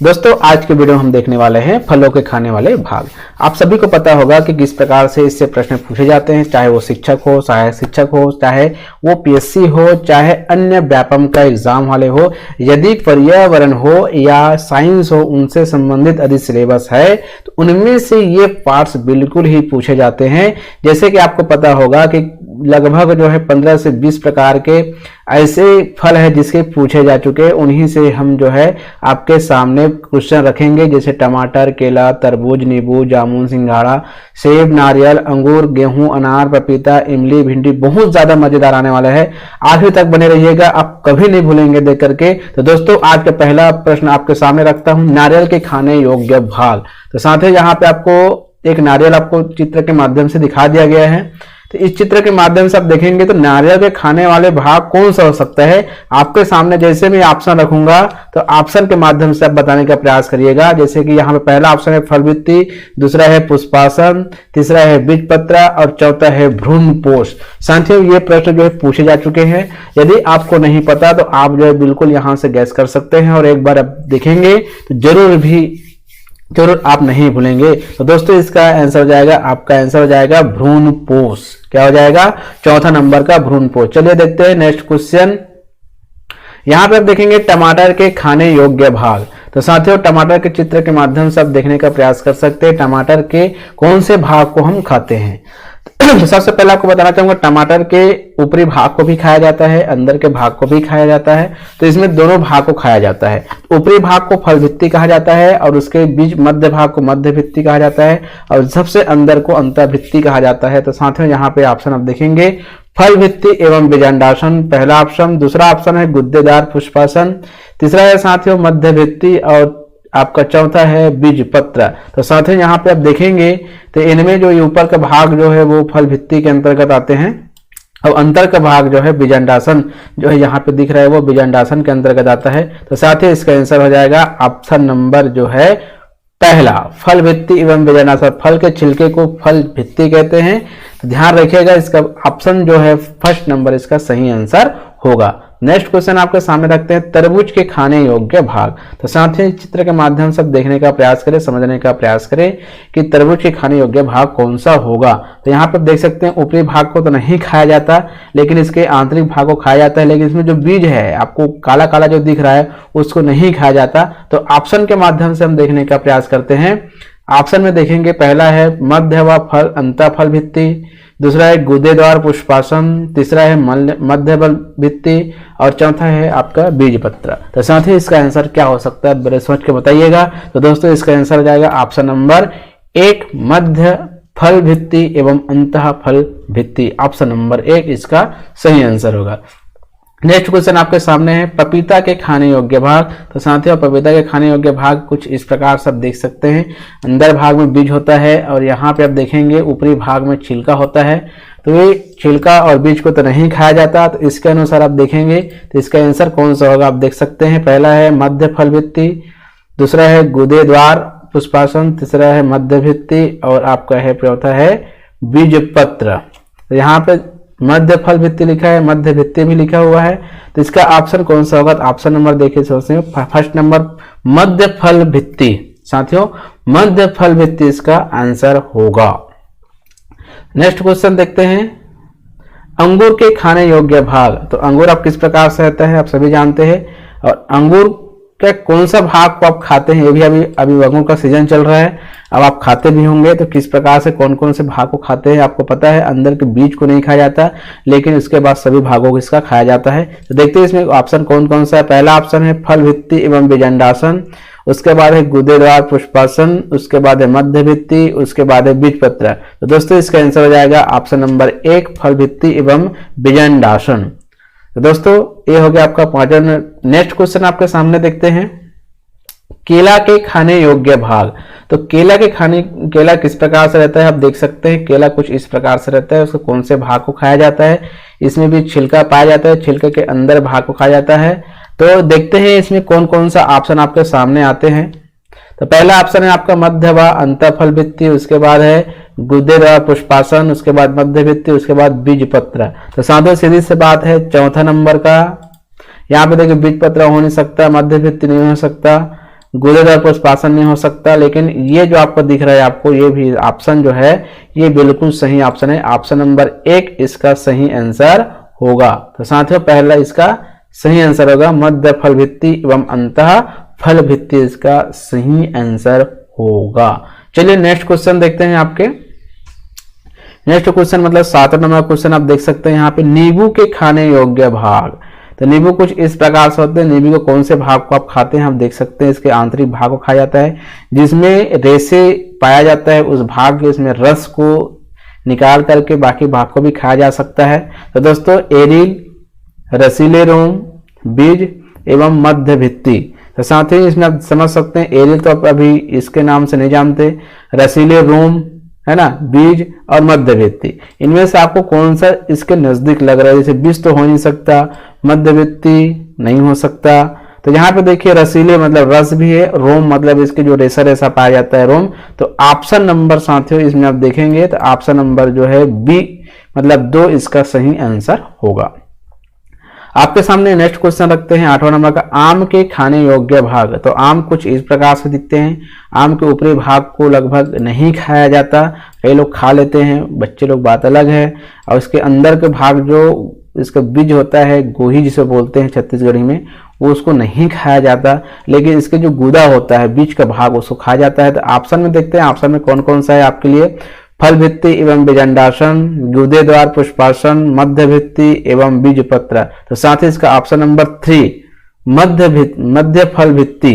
दोस्तों आज के वीडियो में हम देखने वाले हैं फलों के खाने वाले भाग। आप सभी को पता होगा कि किस प्रकार से इससे प्रश्न पूछे जाते हैं, चाहे वो शिक्षक हो, सहायक शिक्षक हो, चाहे वो पीएससी हो, चाहे अन्य व्यापम का एग्जाम वाले हो। यदि पर्यावरण हो या साइंस हो, उनसे संबंधित यदि सिलेबस है तो उनमें से ये पार्ट्स बिल्कुल ही पूछे जाते हैं। जैसे कि आपको पता होगा कि लगभग जो है 15 से 20 प्रकार के ऐसे फल है जिसके पूछे जा चुके, उन्हीं से हम जो है आपके सामने क्वेश्चन रखेंगे। जैसे टमाटर, केला, तरबूज, नींबू, जामुन, सिंघाड़ा, सेब, नारियल, अंगूर, गेहूं, अनार, पपीता, इमली, भिंडी। बहुत ज्यादा मजेदार आने वाला है, आखिर तक बने रहिएगा, आप कभी नहीं भूलेंगे देख करके। तो दोस्तों आज का पहला प्रश्न आपके सामने रखता हूं, नारियल के खाने योग्य भाग। तो साथ ही यहाँ पे आपको एक नारियल आपको चित्र के माध्यम से दिखा दिया गया है। तो इस चित्र के माध्यम से आप देखेंगे तो नारियल के खाने वाले भाग कौन सा हो सकता है। आपके सामने जैसे मैं ऑप्शन रखूंगा तो ऑप्शन के माध्यम से आप बताने का प्रयास करिएगा। जैसे कि यहाँ पे पहला ऑप्शन है फलभित्ति, दूसरा है पुष्पासन, तीसरा है बीजपत्र और चौथा है भ्रूणपोष। साथियों ये प्रश्न जो है पूछे जा चुके हैं। यदि आपको नहीं पता तो आप जो है बिल्कुल यहाँ से गैस कर सकते हैं और एक बार आप देखेंगे तो जरूर आप नहीं भूलेंगे। तो दोस्तों इसका आंसर हो जाएगा, आपका आंसर हो जाएगा भ्रूणपोष। क्या हो जाएगा? चौथा नंबर का भ्रूणपोष। चलिए देखते हैं नेक्स्ट क्वेश्चन। यहां पे आप देखेंगे टमाटर के खाने योग्य भाग। तो साथियों टमाटर के चित्र के माध्यम से आप देखने का प्रयास कर सकते हैं टमाटर के कौन से भाग को हम खाते हैं। तो सबसे पहले आपको बताना चाहूंगा टमाटर के ऊपरी भाग को भी खाया जाता है, अंदर के भाग को भी खाया जाता है। तो इसमें दोनों भाग को खाया जाता है। ऊपरी भाग को फलभित्ति कहा जाता है और उसके बीच मध्य भाग को मध्य भित्ति कहा जाता है और सबसे अंदर को अंतःभित्ति कहा जाता है। तो साथ में यहाँ पे ऑप्शन आप देखेंगे फलभित्ति एवं बीजांडासन पहला ऑप्शन, दूसरा ऑप्शन है गुद्देदार पुष्पासन, तीसरा है साथियों मध्यभित्ति और आपका चौथा है बीजपत्र। तो साथ ही यहाँ पे आप देखेंगे तो इनमें जो ऊपर का भाग जो है वो फल भित्ति के अंतर्गत आते हैं और अंतर का भाग जो है बीजांडासन जो है यहाँ पे दिख रहा है वो बीजांडासन के अंतर्गत आता है। तो साथ ही इसका आंसर हो जाएगा ऑप्शन नंबर जो है पहला, फल भित्ति एवं बीजांडासन। फल के छिलके को फल भित्ति कहते हैं। तो ध्यान रखिएगा इसका ऑप्शन जो है फर्स्ट नंबर इसका सही आंसर होगा। नेक्स्ट क्वेश्चन आपके सामने रखते हैं तरबूज के खाने योग्य भाग। तो साथ ही चित्र के माध्यम से देखने का प्रयास करें, समझने का प्रयास करें कि तरबूज के खाने योग्य भाग कौन सा होगा। तो यहाँ पर देख सकते हैं ऊपरी भाग को तो नहीं खाया जाता लेकिन इसके आंतरिक भाग को खाया जाता है। लेकिन इसमें जो बीज है आपको काला काला जो दिख रहा है उसको नहीं खाया जाता। तो ऑप्शन के माध्यम से हम देखने का प्रयास करते हैं। ऑप्शन में देखेंगे पहला है मध्य व फल अंतः फल भित्ति, दूसरा है गुदेदार पुष्पासन, तीसरा है मध्य बल भित्ति और चौथा है आपका बीजपत्र। तो साथ ही इसका आंसर क्या हो सकता है बड़े सोच के बताइएगा। तो दोस्तों इसका आंसर हो जाएगा ऑप्शन नंबर एक, मध्य फल भित्ति एवं अंतः फल भित्ति। ऑप्शन नंबर एक इसका सही आंसर होगा। नेक्स्ट क्वेश्चन आपके सामने है पपीता के खाने योग्य भाग। तो साथियों पपीता के खाने योग्य भाग कुछ इस प्रकार से आप देख सकते हैं। अंदर भाग में बीज होता है और यहाँ पे आप देखेंगे ऊपरी भाग में छिलका होता है। तो ये छिलका और बीज को तो नहीं खाया जाता। तो इसके अनुसार आप देखेंगे तो इसका आंसर कौन सा होगा आप देख सकते हैं। पहला है मध्य फल भित्ति, दूसरा है गुदेद्वार पुष्पासन, तीसरा है मध्य भित्ति और आपका है चौथा है बीजपत्र। तो यहाँ पे मध्य फल भित्ति लिखा है, मध्य भित्ति भी लिखा हुआ है। तो इसका ऑप्शन कौन सा होगा? ऑप्शन नंबर देखिए सोचते हैं फर्स्ट नंबर मध्य फल भित्ति। साथियों मध्य फल भित्ति इसका आंसर होगा। नेक्स्ट क्वेश्चन देखते हैं अंगूर के खाने योग्य भाग। तो अंगूर आप किस प्रकार से रहता है आप सभी जानते हैं और अंगूर क्या कौन सा भाग को आप खाते हैं ये भी अभी अंगूर का सीजन चल रहा है। अब आप खाते भी होंगे तो किस प्रकार से कौन कौन से भाग को खाते हैं आपको पता है। अंदर के बीज को नहीं खाया जाता लेकिन उसके बाद सभी भागों को इसका खाया जाता है। तो देखते हैं इसमें ऑप्शन कौन कौन सा है। पहला ऑप्शन है फल भित्ति एवं बीजांडासन, उसके बाद है गुदेदार पुष्पासन, उसके बाद है मध्य भित्ति, उसके बाद है बीजपत्र। तो दोस्तों इसका आंसर हो जाएगा ऑप्शन नंबर एक, फल भित्ति एवं बीजांडासन। तो दोस्तों ये हो गया आपका पांचवा। नेक्स्ट क्वेश्चन आपके सामने देखते हैं केला के खाने योग्य भाग। तो केला किस प्रकार से रहता है आप देख सकते हैं। केला कुछ इस प्रकार से रहता है। उसको कौन से भाग को खाया जाता है? इसमें भी छिलका पाया जाता है, छिलके के अंदर भाग को खाया जाता है। तो देखते हैं इसमें कौन कौन सा ऑप्शन आपके सामने आते हैं। तो पहला ऑप्शन है आपका मध्य व अंतः फल भित्ति, उसके बाद है गुदेदार पुष्पासन, उसके बाद मध्य भित्ति, उसके बाद बीजपत्र। तो साधो सीधी से बात है चौथा नंबर का। यहाँ पे देखिए बीजपत्र हो नहीं सकता, मध्य भित्ति नहीं हो सकता गुदेदार पुष्पासन नहीं हो सकता। लेकिन ये जो आपको दिख रहा है आपको, ये भी ऑप्शन जो है ये बिल्कुल सही ऑप्शन है। ऑप्शन नंबर 1 इसका सही आंसर होगा। तो साथियों पहला इसका सही आंसर होगा मध्य फल भित्ति एवं अंतः फल भित्ति इसका सही आंसर होगा। चलिए नेक्स्ट क्वेश्चन देखते हैं आपके। नेक्स्ट क्वेश्चन मतलब 7 नंबर क्वेश्चन आप देख सकते हैं यहाँ पे, नींबू के खाने योग्य भाग। तो नींबू कुछ इस प्रकार से होते हैं। नींबू को कौन से भाग को आप खाते हैं, हम देख सकते हैं इसके आंतरिक भाग को खाया जाता है, जिसमें रेशे पाया जाता है उस भाग के, इसमें रस को निकाल करके बाकी भाग को भी खाया जा सकता है। तो दोस्तों एरिल, रसीले रोम, बीज एवं मध्य भित्ति। तो साथ ही इसमें आप समझ सकते हैं एरिल तो आप अभी इसके नाम से नहीं जानते, रसीले रोम है ना, बीज और मध्य भित्ति, इनमें से आपको कौन सा इसके नजदीक लग रहा है। जैसे बीज तो हो नहीं सकता, मध्य भित्ति नहीं हो सकता। तो यहाँ पे देखिए रसीले मतलब रस भी है, रोम मतलब इसके जो रेशा रेशा पाया जाता है रोम। तो ऑप्शन नंबर साथियों इसमें आप देखेंगे तो ऑप्शन नंबर जो है बी मतलब 2 इसका सही आंसर होगा। आपके सामने नेक्स्ट क्वेश्चन रखते हैं 8वां नंबर का, आम के खाने योग्य भाग। तो आम कुछ इस प्रकार से दिखते हैं। आम के ऊपरी भाग को लगभग नहीं खाया जाता, कई लोग खा लेते हैं, बच्चे लोग बात अलग है। और इसके अंदर के भाग जो इसका बीज होता है, गोही जिसे बोलते हैं छत्तीसगढ़ी में, वो उसको नहीं खाया जाता। लेकिन इसके जो गूदा होता है बीज का भाग उसको खाया जाता है। तो ऑप्शन में देखते हैं ऑप्शन में कौन कौन सा है आपके लिए, फल भित्ति एवं बीजांडासन, गुदे द्वार पुष्पासन, मध्य भित्ति एवं बीज पत्र। तो साथ ही इसका ऑप्शन नंबर 3 मध्य फल भित्ति।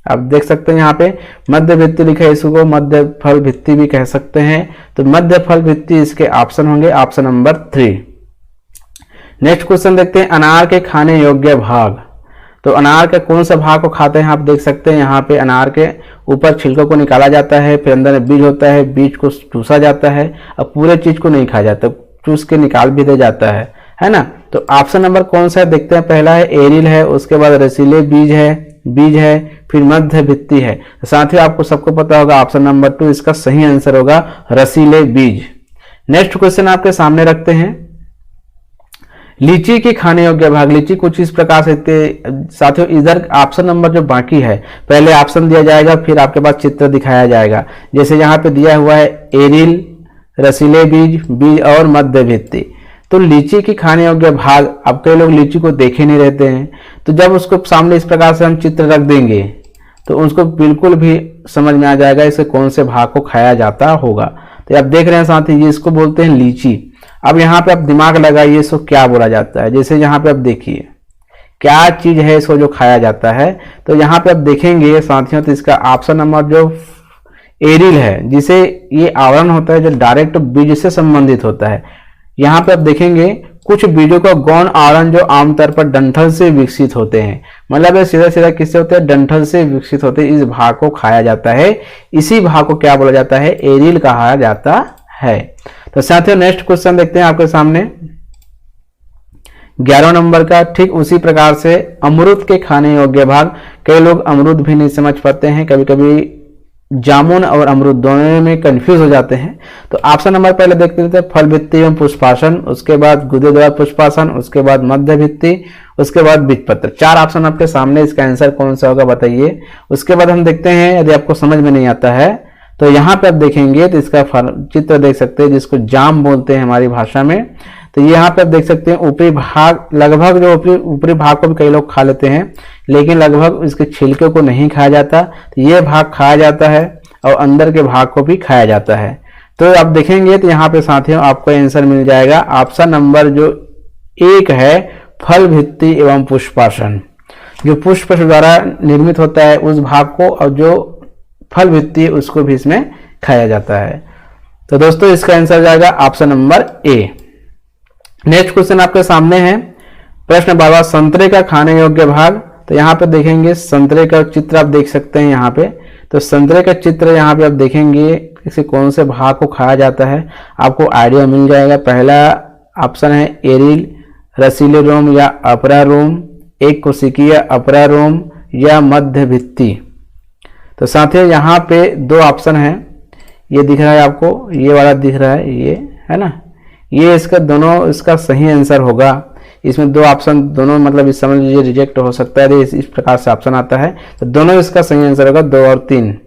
आप देख सकते हैं यहाँ पे मध्य भित्ति लिखा है, इसको मध्य फल भित्ति भी कह सकते हैं। तो मध्य फल भित्ति इसके ऑप्शन होंगे ऑप्शन नंबर 3। नेक्स्ट क्वेश्चन देखते हैं, अनार के खाने योग्य भाग। तो अनार के कौन सा भाग को खाते हैं आप देख सकते हैं यहाँ पे, अनार के ऊपर छिलकों को निकाला जाता है, फिर अंदर में बीज होता है, बीज को चूसा जाता है और पूरे चीज को नहीं खाया जाता, चूस के निकाल भी दिया जाता है ना। तो ऑप्शन नंबर कौन सा है देखते हैं, पहला है एरिल है, उसके बाद रसीले बीज है, फिर मध्य भित्ति है। तो साथ ही आपको सबको पता होगा ऑप्शन नंबर 2 इसका सही आंसर होगा रसीले बीज। नेक्स्ट क्वेश्चन आपके सामने रखते हैं, लीची के खाने योग्य भाग। लीची कुछ इस प्रकार से साथियों, इधर ऑप्शन नंबर जो बाकी है पहले ऑप्शन दिया जाएगा फिर आपके पास चित्र दिखाया जाएगा। जैसे यहाँ पे दिया हुआ है एरिल, रसीले बीज और मध्य भित्ति। तो लीची की खाने योग्य भाग, अब कई लोग लीची को देखे नहीं रहते हैं, तो जब उसको सामने इस प्रकार से हम चित्र रख देंगे तो उसको बिल्कुल भी समझ में आ जाएगा इसे कौन से भाग को खाया जाता होगा। तो आप देख रहे हैं साथी, ये इसको बोलते हैं लीची। अब यहाँ पे आप दिमाग लगाइए इसको क्या बोला जाता है। जैसे यहाँ पे आप देखिए क्या चीज है इसको जो खाया जाता है। तो यहाँ पे आप देखेंगे साथियों, तो इसका ऑप्शन नंबर जो एरिल है, जिसे ये आवरण होता है जो डायरेक्ट बीज से संबंधित होता है। यहाँ पे आप देखेंगे कुछ बीजों का गौण आवरण जो आमतौर पर डंठल से विकसित होते हैं, मतलब ये सीधा सीधा किससे होते हैं, डंठल से विकसित होते हैं। इस भाग को खाया जाता है, इसी भाग को क्या बोला जाता है, एरिल कहा जाता है। तो साथियों नेक्स्ट क्वेश्चन देखते हैं आपके सामने 11 नंबर का, ठीक उसी प्रकार से अमरूद के खाने योग्य भाग। कई लोग अमरूद भी नहीं समझ पाते हैं, कभी कभी जामुन और अमरूद दोनों में कंफ्यूज हो जाते हैं। तो ऑप्शन नंबर पहले देखते थे फल भित्ति एवं पुष्पासन, उसके बाद गुदे द्वार पुष्पासन, उसके बाद मध्य भित्ति, उसके बाद बीज पत्र। 4 ऑप्शन आपके सामने, इसका आंसर कौन सा होगा बताइए। उसके बाद हम देखते हैं, यदि आपको समझ में नहीं आता है तो यहाँ पे आप देखेंगे तो इसका चित्र देख सकते हैं, जिसको जाम बोलते हैं हमारी भाषा में। तो यहाँ पे आप देख सकते हैं ऊपरी भाग, लगभग जो ऊपरी भाग को भी कई लोग खा लेते हैं, लेकिन लगभग इसके छिलके को नहीं खाया जाता। तो ये भाग खाया जाता है और अंदर के भाग को भी खाया जाता है। तो आप देखेंगे तो यहाँ पे साथियों आपको आंसर मिल जाएगा ऑप्शन नंबर जो 1 है, फल भित्ति एवं पुष्पासन। जो पुष्प द्वारा निर्मित होता है उस भाग को, और जो फल भित्ति है उसको भी इसमें खाया जाता है। तो दोस्तों इसका आंसर जाएगा option number A. Next question आपके सामने है, प्रश्न 12, संतरे का खाने योग्य भाग। तो यहाँ पे देखेंगे संतरे का चित्र आप देख सकते हैं यहाँ पे। तो संतरे का चित्र यहाँ पे आप देखेंगे किसी कौन से भाग को खाया जाता है, आपको आइडिया मिल जाएगा। पहला ऑप्शन है एरिल, रसीले रोम या अपरा रोम, एक कोशिकीय अपरा रोम या मध्य भित्ति। तो साथियों यहाँ पे 2 ऑप्शन है, ये दिख रहा है आपको, ये वाला दिख रहा है, ये है ना, ये इसका दोनों इसका सही आंसर होगा। इसमें दो ऑप्शन दोनों मतलब इस समझ लीजिए रिजेक्ट हो सकता है, इस प्रकार से ऑप्शन आता है। तो दोनों इसका सही आंसर होगा 2 और 3।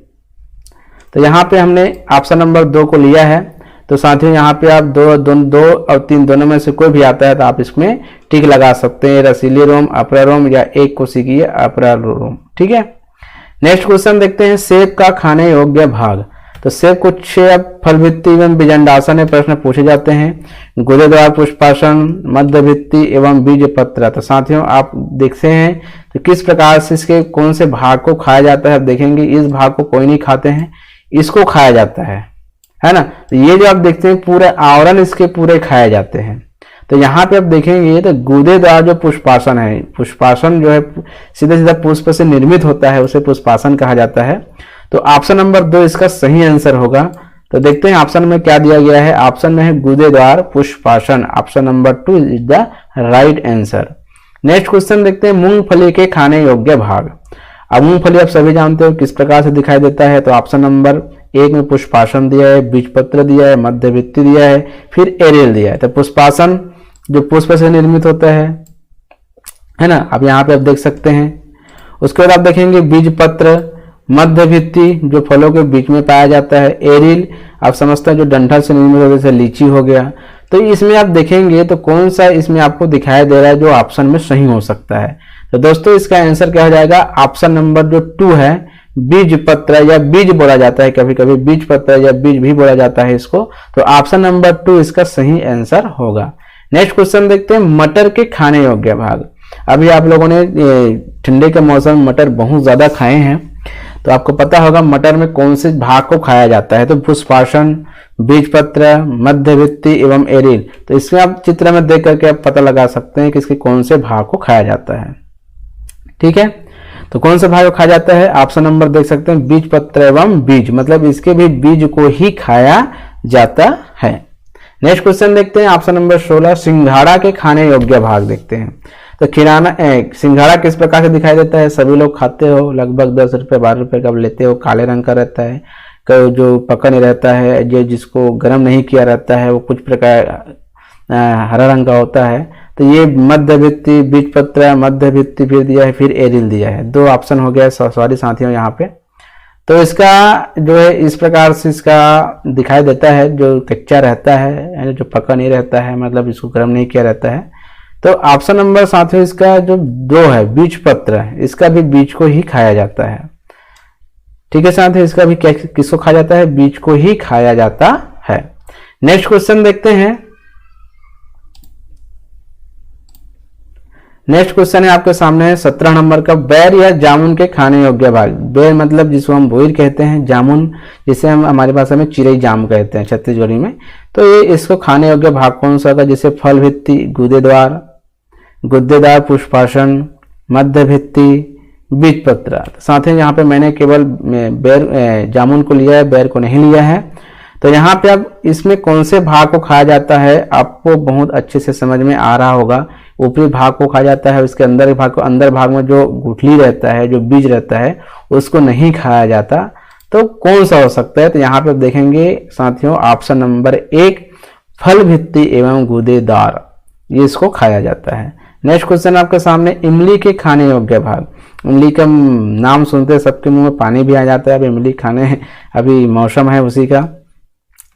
तो यहाँ पे हमने ऑप्शन नंबर 2 को लिया है। तो साथियों यहाँ पे आप 2 और 3 दोनों में से कोई भी आता है तो आप इसमें टिक लगा सकते हैं, रसीली रोम, अपरा रोम या एक को सीखिए अपरा रोम। ठीक है, नेक्स्ट क्वेश्चन देखते हैं, सेब का खाने योग्य भाग। तो सेब कुछ फल भित्ति एवं बीजांडासन में प्रश्न पूछे जाते हैं। गुदेद्वार, पुष्पासन, मध्य भित्ति एवं बीज पत्र। तो साथियों आप देखते हैं तो किस प्रकार से इसके कौन से भाग को खाया जाता है। आप देखेंगे इस भाग को कोई नहीं खाते हैं, इसको खाया जाता है ना। तो ये जो आप देखते हैं पूरे आवरण इसके पूरे खाए जाते हैं। तो यहाँ पे आप देखेंगे तो गुदेद्वार जो पुष्पासन है, पुष्पासन जो है सीधा सीधा पुष्प से निर्मित होता है, उसे पुष्पासन कहा जाता है। तो ऑप्शन नंबर 2 इसका सही आंसर होगा। तो देखते हैं ऑप्शन में क्या दिया गया है। ऑप्शन में है गुदेद्वार पुष्पासन, option number 2 is the right answer. Next question देखते हैं, मूंगफली के खाने योग्य भाग। अब मूंगफली आप सभी जानते हो किस प्रकार से दिखाई देता है। तो ऑप्शन नंबर 1 में पुष्पासन दिया है, बीजपत्र दिया है, मध्य भित्ति दिया है, फिर एरियल दिया है। तो पुष्पासन जो पुष्प से निर्मित होता है ना, अब यहाँ पे आप देख सकते हैं। उसके बाद आप देखेंगे बीजपत्र, मध्य भित्ति जो फलों के बीच में पाया जाता है, एरिल आप समझते हैं जो डंठल से निर्मित होता है, जैसे लीची हो गया। तो इसमें आप देखेंगे तो कौन सा इसमें आपको दिखाई दे रहा है जो ऑप्शन में सही हो सकता है। तो दोस्तों इसका आंसर क्या हो जाएगा, ऑप्शन नंबर जो 2 है, बीज पत्र या बीज बोला जाता है, कभी कभी बीज पत्र या बीज भी बोला जाता है इसको। तो ऑप्शन नंबर 2 इसका सही आंसर होगा। नेक्स्ट क्वेश्चन देखते हैं, मटर के खाने योग्य भाग। अभी आप लोगों ने ठंडे के मौसम में मटर बहुत ज्यादा खाए हैं, तो आपको पता होगा मटर में कौन से भाग को खाया जाता है। तो पुष्पासन, बीजपत्र, मध्य भित्ति एवं एरिल। तो इसमें आप चित्र में देख करके आप पता लगा सकते हैं कि इसके कौन से भाग को खाया जाता है। ठीक है, तो कौन सा भाग को खाया जाता है, ऑप्शन नंबर देख सकते हैं बीजपत्र एवं बीज, मतलब इसके भी बीज को ही खाया जाता है। नेक्स्ट क्वेश्चन देखते हैं, ऑप्शन नंबर 16, सिंघाड़ा के खाने योग्य भाग देखते हैं। तो सिंघाड़ा किस प्रकार से दिखाई देता है, सभी लोग खाते हो, लगभग 10 रुपए 12 रुपए का लेते हो, काले रंग का रहता है, जो पका नहीं रहता है, जो जिसको गर्म नहीं किया रहता है वो कुछ प्रकार हरा रंग का होता है। तो ये मध्य भित्ति, बीजपत्र, मध्य भित्ति फिर दिया है, फिर एरिल दिया है। 2 ऑप्शन हो गया सॉरी साथियों यहाँ पे। तो इसका जो है इस प्रकार से इसका दिखाई देता है, जो कच्चा रहता है, जो पका नहीं रहता है, मतलब इसको गर्म नहीं किया रहता है। तो ऑप्शन नंबर साथियों इसका जो 2 है, बीजपत्र, इसका भी बीज को ही खाया जाता है। ठीक है साथियों, इसका भी किसको खाया जाता है, बीज को ही खाया जाता है। नेक्स्ट क्वेश्चन देखते हैं। नेक्स्ट क्वेश्चन है आपके सामने 17 नंबर का, बेर या जामुन के खाने योग्य भाग। बेर मतलब जिसको हम बोईर कहते हैं, जामुन जिसे हम हमारी भाषा में चिरई जाम कहते हैं छत्तीसगढ़ी में। तो ये इसको खाने योग्य भाग कौन सा होगा, जैसे फल भित्ति, गुदेदार, पुष्पासन, मध्य भित्ति, बीजपत्र। साथ ही यहाँ पे मैंने केवल जामुन को लिया है, बेर को नहीं लिया है। तो यहाँ पे अब इसमें कौन से भाग को खाया जाता है आपको बहुत अच्छे से समझ में आ रहा होगा। ऊपरी भाग को खाया जाता है, उसके अंदर भाग को, अंदर भाग में जो गुठली रहता है, जो बीज रहता है, उसको नहीं खाया जाता। तो कौन सा हो सकता है, तो यहाँ पे देखेंगे साथियों ऑप्शन नंबर 1, फल भित्ति एवं गुदेदार, ये इसको खाया जाता है। नेक्स्ट क्वेश्चन आपके सामने, इमली के खाने योग्य भाग। इमली का नाम सुनते सबके मुंह में पानी भी आ जाता है। अब इमली खाने अभी मौसम है उसी का,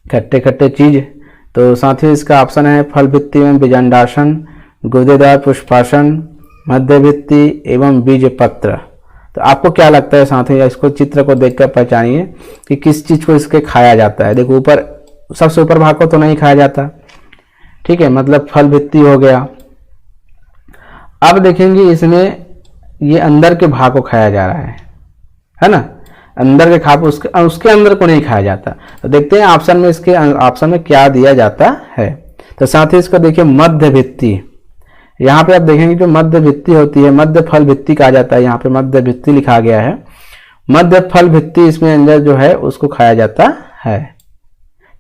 खट्टे खट्टे चीज। तो साथियों इसका ऑप्शन है फल भित्ति एवं बीजांडासन, गुदेदार, पुष्पासन, मध्य भित्ति एवं बीज पत्र। तो आपको क्या लगता है साथियों, इसको चित्र को देखकर पहचानिए कि किस चीज को इसके खाया जाता है। देखो ऊपर सबसे ऊपर भाग को तो नहीं खाया जाता, ठीक है, मतलब फल भित्ति हो गया। अब देखेंगे इसमें ये अंदर के भाग को खाया जा रहा है ना, अंदर के भाग उसके अंदर को नहीं खाया जाता। तो देखते हैं ऑप्शन में, इसके ऑप्शन में क्या दिया जाता है। तो साथ ही इसको देखिए मध्य भित्ति, यहाँ पे आप देखेंगे जो मध्य भित्ति होती है, मध्य फल भित्ति कहा जाता है, यहाँ पे मध्य भित्ति लिखा गया है। मध्य फल भित्ति इसमें अंदर जो है उसको खाया जाता है।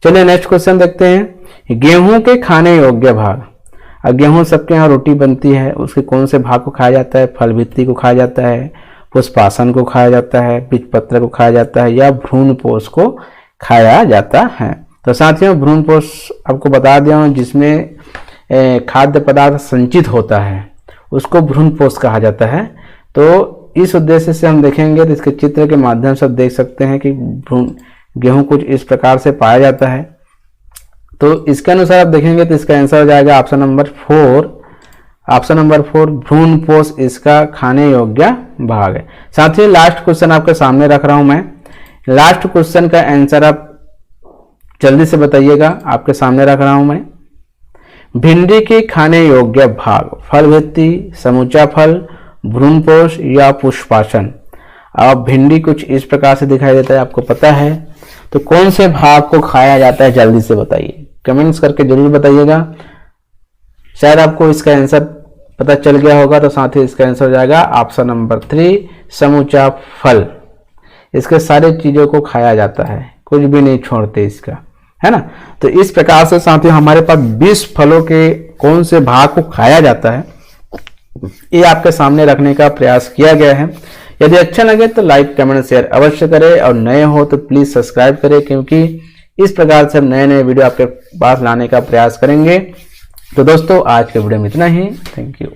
चलिए नेक्स्ट क्वेश्चन देखते हैं, गेहूं के खाने योग्य भाग। अब गेहूं सबके यहाँ रोटी बनती है, उसके कौन से भाग को खाया जाता है, फल भित्ति को खाया जाता है, पुष्पासन को खाया जाता है, बीजपत्र को खाया जाता है, या भ्रूणपोष को खाया जाता है। तो साथियों भ्रूणपोष आपको बता दिया हूं, जिसमें खाद्य पदार्थ संचित होता है उसको भ्रूणपोष कहा जाता है। तो इस उद्देश्य से हम देखेंगे तो इसके चित्र के माध्यम से आप देख सकते हैं कि गेहूं कुछ इस प्रकार से पाया जाता है। तो इसके अनुसार आप देखेंगे तो इसका आंसर हो जाएगा ऑप्शन नंबर 4। ऑप्शन नंबर 4 भ्रूणपोष इसका खाने योग्य भाग है। साथ ही लास्ट क्वेश्चन आपके सामने रख रहा हूं मैं। लास्ट क्वेश्चन का आंसर आप जल्दी से बताइएगा, आपके सामने रख रहा हूं मैं। भिंडी के खाने योग्य भाग फल भित्ति, समूचा फल, भ्रूणपोष या पुष्पासन। अब भिंडी कुछ इस प्रकार से दिखाई देता है, आपको पता है, तो कौन से भाग को खाया जाता है जल्दी से बताइए, कमेंट्स करके जरूर बताइएगा। शायद आपको इसका आंसर पता चल गया होगा, तो साथ ही इसका आंसर हो जाएगा ऑप्शन नंबर 3 समूचा फल। इसके सारे चीजों को खाया जाता है, कुछ भी नहीं छोड़ते इसका, है ना। तो इस प्रकार से साथियों हमारे पास 20 फलों के कौन से भाग को खाया जाता है ये आपके सामने रखने का प्रयास किया गया है। यदि अच्छा लगे तो लाइक कमेंट शेयर अवश्य करें और नए हो तो प्लीज सब्सक्राइब करें, क्योंकि इस प्रकार से हम नए नए वीडियो आपके पास लाने का प्रयास करेंगे। तो दोस्तों आज के वीडियो में इतना ही। Thank you.